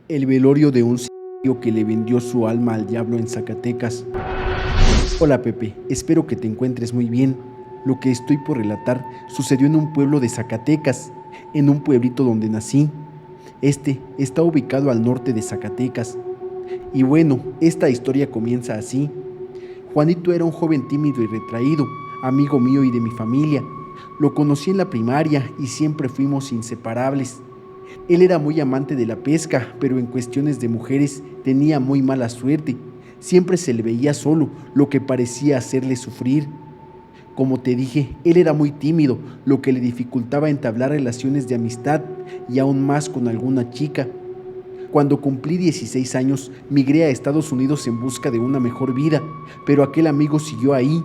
El velorio de un ciego que le vendió su alma al diablo en Zacatecas. Hola Pepe, espero que te encuentres muy bien. Lo que estoy por relatar sucedió en un pueblo de Zacatecas, en un pueblito donde nací. Este está ubicado al norte de Zacatecas. Y bueno, esta historia comienza así. Juanito era un joven tímido y retraído, amigo mío y de mi familia. Lo conocí en la primaria y siempre fuimos inseparables. Él era muy amante de la pesca, pero en cuestiones de mujeres tenía muy mala suerte. Siempre se le veía solo, lo que parecía hacerle sufrir. Como te dije, él era muy tímido, lo que le dificultaba entablar relaciones de amistad y aún más con alguna chica. Cuando cumplí 16 años, migré a Estados Unidos en busca de una mejor vida, pero aquel amigo siguió ahí.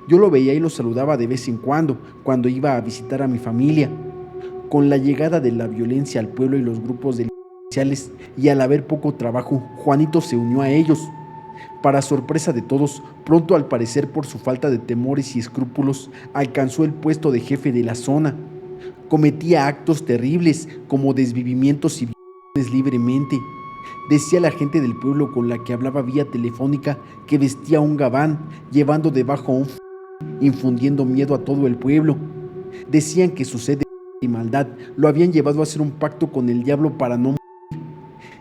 Yo lo veía y lo saludaba de vez en cuando iba a visitar a mi familia. Con la llegada de la violencia al pueblo y los grupos delincuenciales, y al haber poco trabajo, Juanito se unió a ellos. Para sorpresa de todos, pronto al parecer por su falta de temores y escrúpulos, alcanzó el puesto de jefe de la zona. Cometía actos terribles como desvivimientos y violaciones libremente. Decía la gente del pueblo con la que hablaba vía telefónica que vestía un gabán, llevando debajo un infundiendo miedo a todo el pueblo. Decían que su sed y maldad lo habían llevado a hacer un pacto con el diablo para no morir.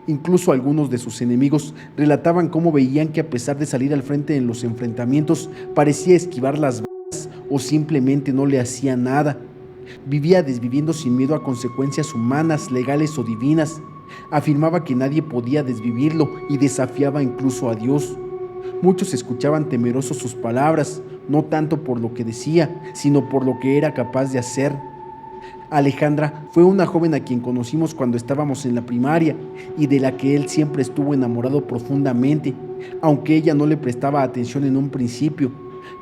Incluso algunos de sus enemigos relataban cómo veían que a pesar de salir al frente en los enfrentamientos, parecía esquivar las balas o simplemente no le hacía nada. Vivía desviviendo sin miedo a consecuencias humanas, legales o divinas. Afirmaba que nadie podía desvivirlo y desafiaba incluso a Dios. Muchos escuchaban temerosos sus palabras, no tanto por lo que decía, sino por lo que era capaz de hacer. Alejandra fue una joven a quien conocimos cuando estábamos en la primaria y de la que él siempre estuvo enamorado profundamente, aunque ella no le prestaba atención en un principio.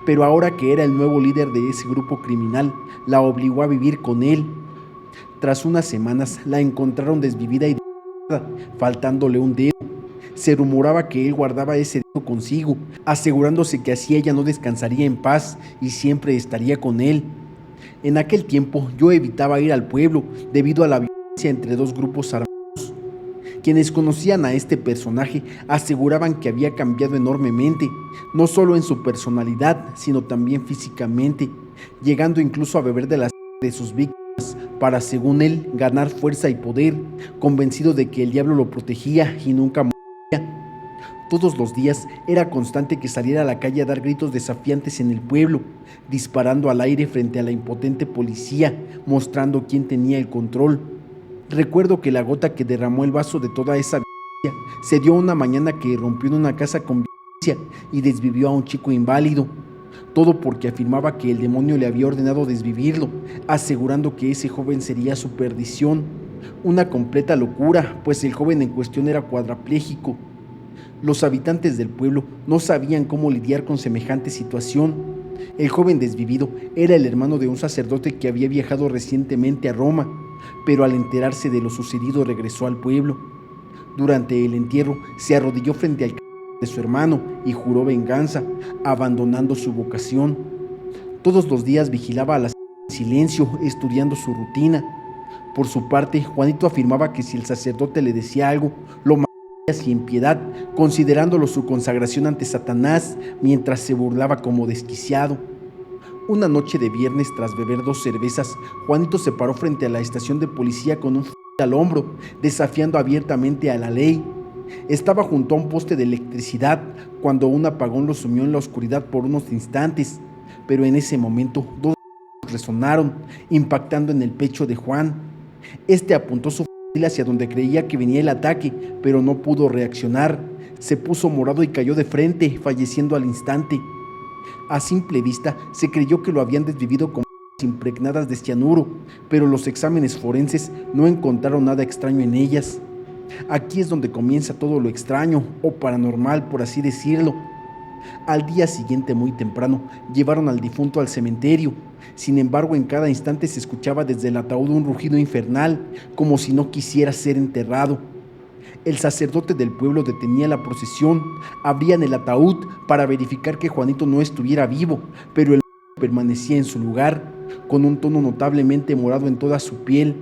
Pero ahora que era el nuevo líder de ese grupo criminal, la obligó a vivir con él. Tras unas semanas la encontraron desvivida y desesperada, faltándole un dedo. Se rumoraba que él guardaba ese dedo consigo, asegurándose que así ella no descansaría en paz y siempre estaría con él. En aquel tiempo yo evitaba ir al pueblo debido a la violencia entre dos grupos armados. Quienes conocían a este personaje aseguraban que había cambiado enormemente, no solo en su personalidad, sino también físicamente, llegando incluso a beber de la sangre de sus víctimas para, según él, ganar fuerza y poder, convencido de que el diablo lo protegía y nunca moriría. Todos los días era constante que saliera a la calle a dar gritos desafiantes en el pueblo, disparando al aire frente a la impotente policía, mostrando quién tenía el control. Recuerdo que la gota que derramó el vaso de toda esa violencia se dio una mañana que irrumpió en una casa con violencia y desvivió a un chico inválido. Todo porque afirmaba que el demonio le había ordenado desvivirlo, asegurando que ese joven sería su perdición. Una completa locura, pues el joven en cuestión era cuadrapléjico. Los habitantes del pueblo no sabían cómo lidiar con semejante situación. El joven desvivido era el hermano de un sacerdote que había viajado recientemente a Roma, pero al enterarse de lo sucedido regresó al pueblo. Durante el entierro se arrodilló frente al cadáver de su hermano y juró venganza, abandonando su vocación. Todos los días vigilaba a la en silencio, estudiando su rutina. Por su parte, Juanito afirmaba que si el sacerdote le decía algo, lo mataría sin piedad, considerándolo su consagración ante Satanás, mientras se burlaba como desquiciado. Una noche de viernes, tras beber 2 cervezas, Juanito se paró frente a la estación de policía con un fusil al hombro, desafiando abiertamente a la ley. Estaba junto a un poste de electricidad cuando un apagón lo sumió en la oscuridad por unos instantes, pero en ese momento 2 resonaron, impactando en el pecho de Juan. Este apuntó su fusil hacia donde creía que venía el ataque, pero no pudo reaccionar. Se puso morado y cayó de frente, falleciendo al instante. A simple vista se creyó que lo habían desvivido con impregnadas de cianuro, pero los exámenes forenses no encontraron nada extraño en ellas. Aquí es donde comienza todo lo extraño, o paranormal, por así decirlo. Al día siguiente, muy temprano, llevaron al difunto al cementerio. Sin embargo, en cada instante se escuchaba desde el ataúd un rugido infernal, como si no quisiera ser enterrado. El sacerdote del pueblo detenía la procesión, abrían el ataúd para verificar que Juanito no estuviera vivo, pero el permanecía en su lugar, con un tono notablemente morado en toda su piel.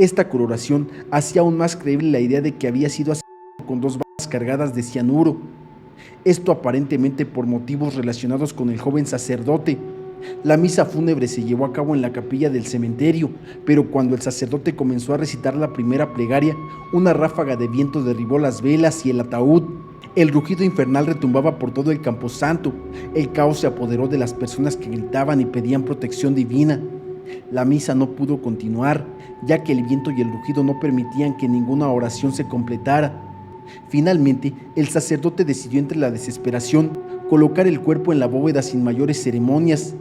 Esta coloración hacía aún más creíble la idea de que había sido asesinado con 2 balas cargadas de cianuro. Esto aparentemente por motivos relacionados con el joven sacerdote. La misa fúnebre se llevó a cabo en la capilla del cementerio, pero cuando el sacerdote comenzó a recitar la primera plegaria, una ráfaga de viento derribó las velas y el ataúd. El rugido infernal retumbaba por todo el camposanto. El caos se apoderó de las personas que gritaban y pedían protección divina. La misa no pudo continuar, ya que el viento y el rugido no permitían que ninguna oración se completara. Finalmente, el sacerdote decidió entre la desesperación colocar el cuerpo en la bóveda sin mayores ceremonias.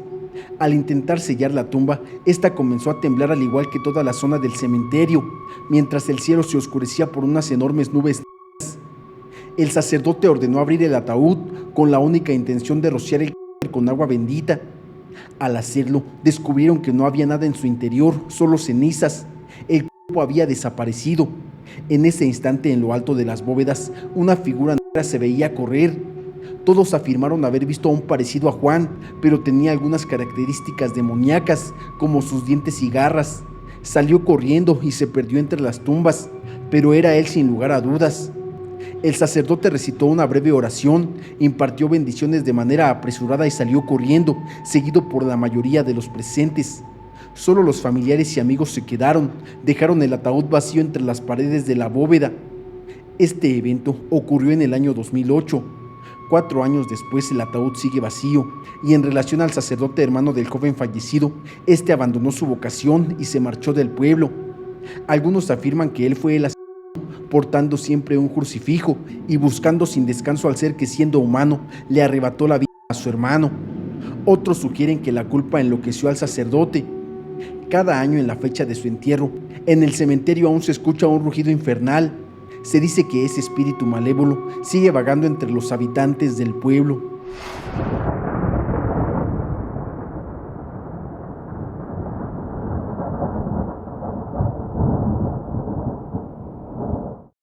Al intentar sellar la tumba, esta comenzó a temblar al igual que toda la zona del cementerio, mientras el cielo se oscurecía por unas enormes nubes negras. El sacerdote ordenó abrir el ataúd con la única intención de rociar el cadáver con agua bendita. Al hacerlo, descubrieron que no había nada en su interior, solo cenizas. El cuerpo había desaparecido. En ese instante, en lo alto de las bóvedas, una figura negra se veía correr. Todos afirmaron haber visto a un parecido a Juan, pero tenía algunas características demoníacas, como sus dientes y garras. Salió corriendo y se perdió entre las tumbas, pero era él sin lugar a dudas. El sacerdote recitó una breve oración, impartió bendiciones de manera apresurada y salió corriendo, seguido por la mayoría de los presentes. Solo los familiares y amigos se quedaron, dejaron el ataúd vacío entre las paredes de la bóveda. Este evento ocurrió en el año 2008. 4 años después el ataúd sigue vacío, y en relación al sacerdote hermano del joven fallecido, este abandonó su vocación y se marchó del pueblo. Algunos afirman que él fue el asesino, portando siempre un crucifijo y buscando sin descanso al ser que, siendo humano, le arrebató la vida a su hermano. Otros sugieren que la culpa enloqueció al sacerdote. Cada año, en la fecha de su entierro, en el cementerio aún se escucha un rugido infernal. Se dice que ese espíritu malévolo sigue vagando entre los habitantes del pueblo.